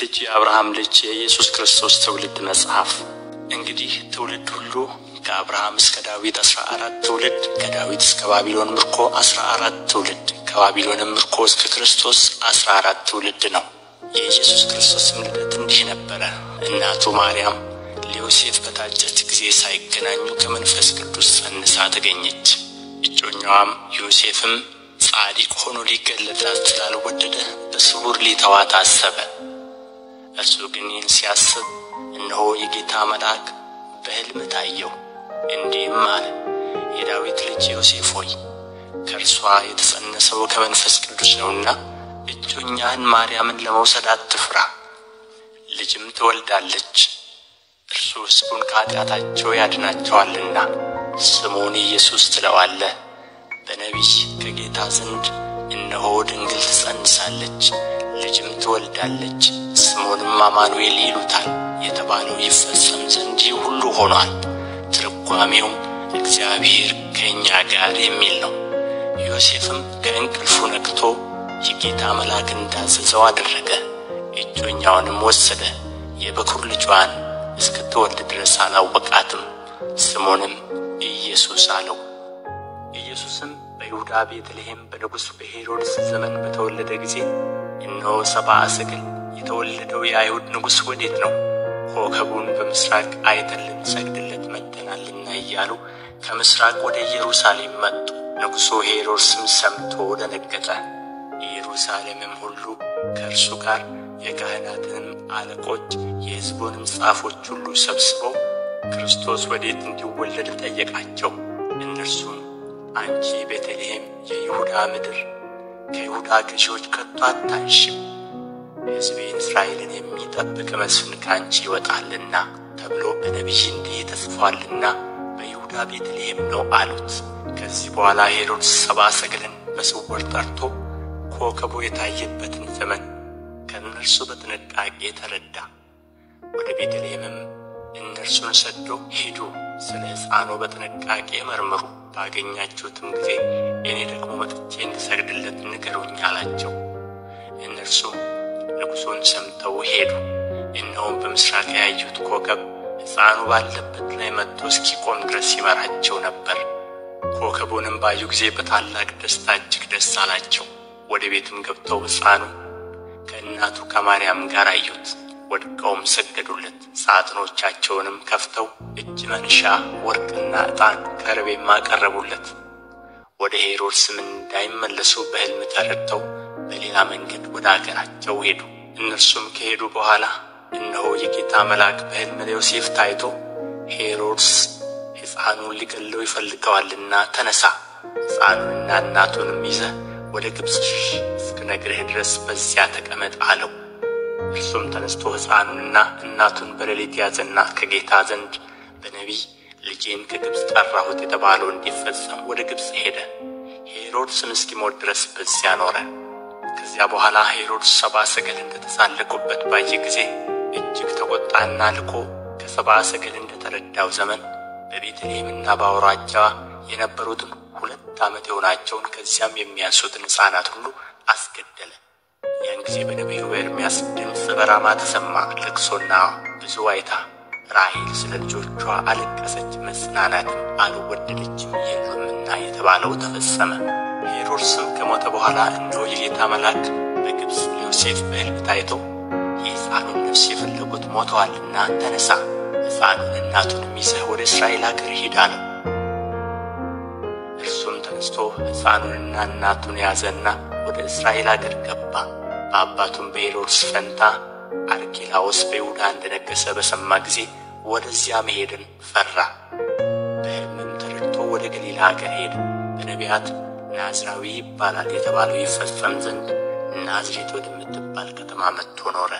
ልጅ የአብርሃም ልጅ የኢየሱስ ክርስቶስ ትውልድ መጽሐፍ። እንግዲህ ትውልድ ሁሉ ከአብርሃም እስከ ዳዊት 14 ትውልድ፣ ከዳዊት እስከ ባቢሎን ምርኮ 14 ትውልድ፣ ከባቢሎን ምርኮ እስከ ክርስቶስ 14 ትውልድ ነው። የኢየሱስ ክርስቶስ ልደት እንዲህ ነበረ። እናቱ ማርያም ለዮሴፍ በታጨች ጊዜ ሳይገናኙ ከመንፈስ ቅዱስ ጸንሳ ተገኘች። እጮኛዋም ዮሴፍም ጻድቅ ሆኖ ሊገለጣት ስላልወደደ በስውር ሊተዋት አሰበ። እርሱ ግን ይህን ሲያስብ እነሆ የጌታ መልአክ በሕልም ታየው፣ እንዲህም አለ፣ የዳዊት ልጅ ዮሴፍ ሆይ ከእርሷ የተጸነሰው ከመንፈስ ቅዱስ ነውና እጮኛህን ማርያምን ለመውሰድ አትፍራ። ልጅም ትወልዳለች፣ እርሱ ሕዝቡን ከኃጢአታቸው ያድናቸዋልና ስሙን ኢየሱስ ትለዋለህ። በነቢይ ከጌታ ዘንድ እነሆ ድንግል ትጸንሳለች፣ ልጅም ትወልዳለች፣ ስሙንም አማኑኤል ይሉታል የተባለው ይፈጸም ዘንድ ይህ ሁሉ ሆኗል። ትርጓሜውም እግዚአብሔር ከእኛ ጋር የሚል ነው። ዮሴፍም ከእንቅልፉ ነቅቶ የጌታ መልአክ እንዳዘዘው አደረገ። እጮኛውንም ወሰደ፣ የበኩር ልጇን እስክትወልድ ድረስ አላወቃትም። ስሙንም ኢየሱስ አለው። ኢየሱስም በይሁዳ ቤተልሔም በንጉሥ በሄሮድስ ዘመን በተወለደ ጊዜ እነሆ ሰብአ ሰገል የተወለደው የአይሁድ ንጉሥ ወዴት ነው? ኮከቡን በምሥራቅ አይተን ልንሰግድለት መጥተናልና እያሉ ከምሥራቅ ወደ ኢየሩሳሌም መጡ። ንጉሡ ሄሮድስም ሰምቶ ደነገጠ። ኢየሩሳሌምም ሁሉ ከእርሱ ጋር የካህናትንም አለቆች የሕዝቡንም ጻፎች ሁሉ ሰብስበው ክርስቶስ ወዴት እንዲወለድ ጠየቃቸው። እነርሱም አንቺ ቤተልሔም የይሁዳ ምድር ከይሁዳ ገዢዎች ከቶ አታንሽም፣ ሕዝቤን እስራኤልን የሚጠብቅ መስፍን ከአንቺ ይወጣልና ተብሎ በነቢይ እንዲህ ተጽፏልና በይሁዳ ቤተልሔም ነው አሉት። ከዚህ በኋላ ሄሮድስ ሰብአ ሰገልን በስውር ጠርቶ ኮከቡ የታየበትን ዘመን ከእነርሱ በጥንቃቄ ተረዳ። ወደ ቤተልሔምም እነርሱን ሰዶ ሂዱ፣ ስለ ሕፃኑ በጥንቃቄ መርምሩ፣ ባገኛችሁትም ጊዜ እኔ ደግሞ መጥቼ እንድሰግድለት ንገሩኝ አላቸው። እነርሱም ንጉሡን ሰምተው ሄዱ። እነሆም በምሥራቅ ያዩት ኮከብ ሕፃኑ ባለበት ላይ መጥቶ እስኪቆም ድረስ ይመራቸው ነበር። ኮከቡንም ባዩ ጊዜ በታላቅ ደስታ እጅግ ደስ አላቸው። ወደ ቤትም ገብተው ሕፃኑ ከእናቱ ከማርያም ጋር አዩት። ወድቀውም ሰገዱለት። ሳጥኖቻቸውንም ከፍተው እጅ መንሻ ወርቅና ዕጣን ከርቤም አቀረቡለት። ወደ ሄሮድስም እንዳይመለሱ በሕልም ተረድተው በሌላ መንገድ ወደ አገራቸው ሄዱ። እነርሱም ከሄዱ በኋላ እነሆ የጌታ መልአክ በሕልም ለዮሴፍ ታይቶ ሄሮድስ ሕፃኑን ሊገድለው ይፈልገዋልና ተነሣ፣ ሕፃኑንና እናቱንም ይዘህ ወደ ግብፅ ሽሽ፣ እስክነግርህ ድረስ በዚያ ተቀመጥ አለው። እርሱም ተነስቶ ሕፃኑንና እናቱን በሌሊት ያዘና ከጌታ ዘንድ በነቢይ ልጄን ከግብፅ ጠራሁት የተባለው እንዲፈጸም ወደ ግብፅ ሄደ። ሄሮድስም እስኪሞት ድረስ በዚያ ኖረ። ከዚያ በኋላ ሄሮድስ ሰብአ ሰገል እንደተሳለቁበት ባየ ጊዜ እጅግ ተቆጣና ልኮ ከሰብአ ሰገል እንደተረዳው ዘመን በቤተልሔምና በአውራጃዋ የነበሩትን 2 ዓመት የሆናቸውን ከዚያም የሚያንሱትን ሕፃናት ሁሉ አስገደለ። ያን ጊዜ በነቢዩ በኤርምያስ ድምፅ በራማ ተሰማ፣ ልቅሶና ብዙ ዋይታ። ራሔል ስለ ልጆቿ አለቀሰች፣ መጽናናትም አልወደደችም የሉምና የተባለው ተፈጸመ። ሄሮድስም ከሞተ በኋላ እነሆ የጌታ መልአክ በግብፅ ለዮሴፍ በሕልም ታይቶ የሕፃኑን ነፍስ የፈለጉት ሞተዋልና ተነሣ፣ ሕፃኑን እናቱንም ይዘህ ወደ እስራኤል አገር ሂድ አለው። እርሱም ተነስቶ ሕፃኑንና እናቱን ያዘና ወደ እስራኤል አገር ገባ። በአባቱም በሄሮድስ ፈንታ አርኬላዎስ በይሁዳ እንደነገሠ በሰማ ጊዜ ወደዚያ መሄድን ፈራ። በሕልምም ተረድቶ ወደ ገሊላ አገር ሄደ። በነቢያት ናዝራዊ ይባላል የተባለው ይፈጸም ዘንድ ናዝሬት ወደምትባል ከተማ መጥቶ ኖረ።